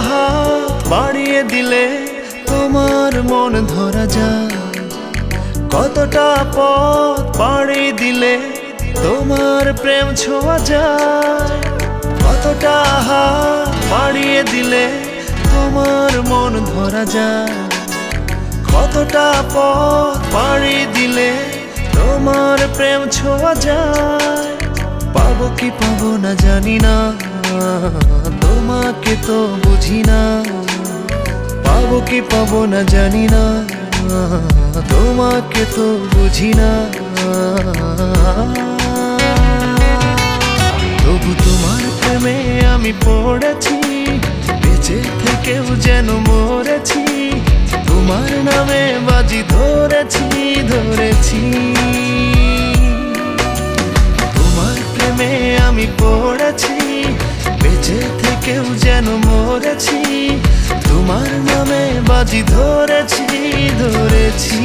হাত বাড়িয়ে দিলে তোমার মন ধরা যায়, কতটা পথ পাড়ি দিলে তোমার প্রেম ছোঁয়া যায়, কতটা হাত বাড়িয়ে দিলে তোমার মন ধরা যায়, কতটা পথ পাড়ি দিলে তোমার প্রেম ছোঁয়া যায়। পাবো কি পাবো না জানি না, তোমাকে তো বুঝি না। পাবো কি পাবো না জানি না, তোমাকে তো বুঝি না। তবু তোমার প্রেমে আমি পড়েছি, বেঁচে থেকেও যেন মরেছি। তোমার নামে বাজি ধরেছি ধরেছি, তোমার প্রেমে আমি পড়েছি, বেঁচে থেকেও যেন মরেছি। তোমার নামে বাজি ধরেছি ধরেছি।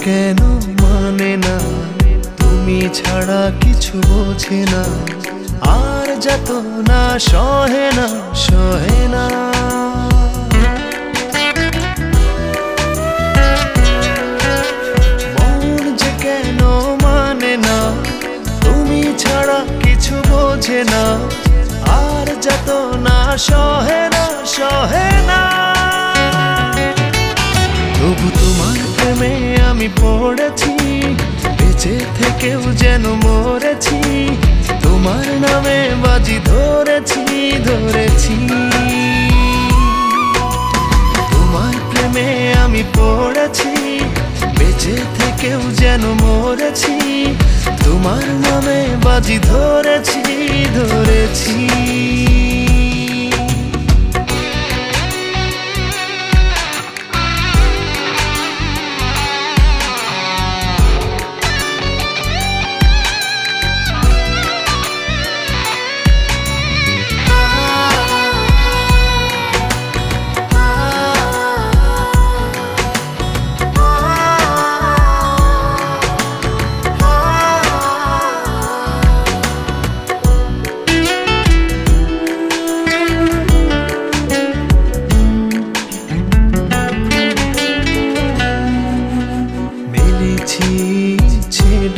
কেন মানে না, তুমি ছাড়া কিছু বোঝে না, আর যত না সহে না সহে না। মন যে কেন মানে না, তুমি ছাড়া কিছু বোঝে না, আর যত না সহে না সহে না। তবু তোমার প্রেমে আমি পড়েছি, বেঁচে থেকেও যেন মরেছি। তোমার নামে বাজি ধরেছি ধরেছি, তোমার প্রেমে আমি পড়েছি, বেঁচে থেকেও যেন মরেছি। তোমার নামে বাজি ধরেছি ধরেছি।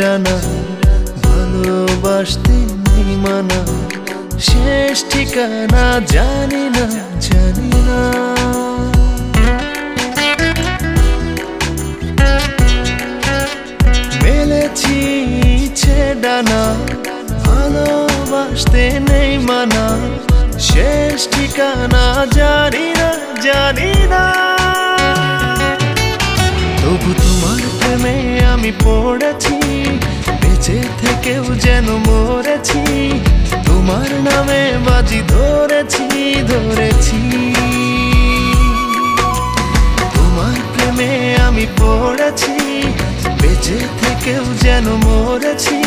ডানা ভালোবাসতে নেই মানা, শেষ ঠিকানা জানি না জানি না। মেলেছি ডানা ভালোবাসতে নেই মানা, শেষ ঠিকানা জানি না জানি না। তবু তোমার প্রেমে আমি পড়েছি, বেঁচে থেকেও যেন মরেছি। তোমার নামে বাজি ধরেছি ধরেছি, তোমার প্রেমে আমি পড়েছি, বেঁচে থেকেও যেন মরেছি।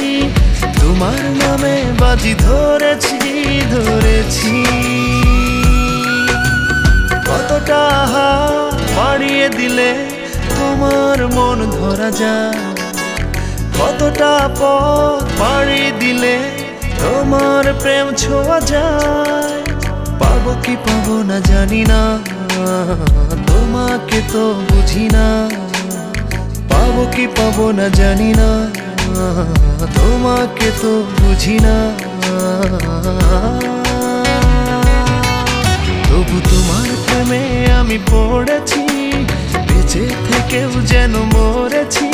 তোমার নামে বাজি ধরেছি ধরেছি। কতটা হাত বাড়িয়ে দিলে তোমার মন ধরা যায়, কতটা পথ পাড়ি দিলে তোমার প্রেম ছোঁয়া যায়। পাবো কি পাবো না জানি না, তোমাকে তো বুঝি না। পাবো কি পাবো না জানি না, তোমাকে তো বুঝি না। তবু তোমার প্রেমে আমি পড়েছি, বেঁচে থেকেও যেন মরেছি।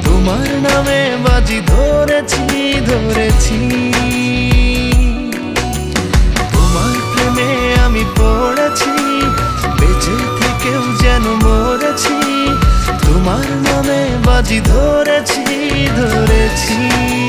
তোমার নামে বাজি ধরেছি ধরেছি, তোমার প্রেমে আমি পড়েছি, বেঁচে থেকেও যেন মরেছি। তোমার নামে বাজি ধরেছি ধরেছি।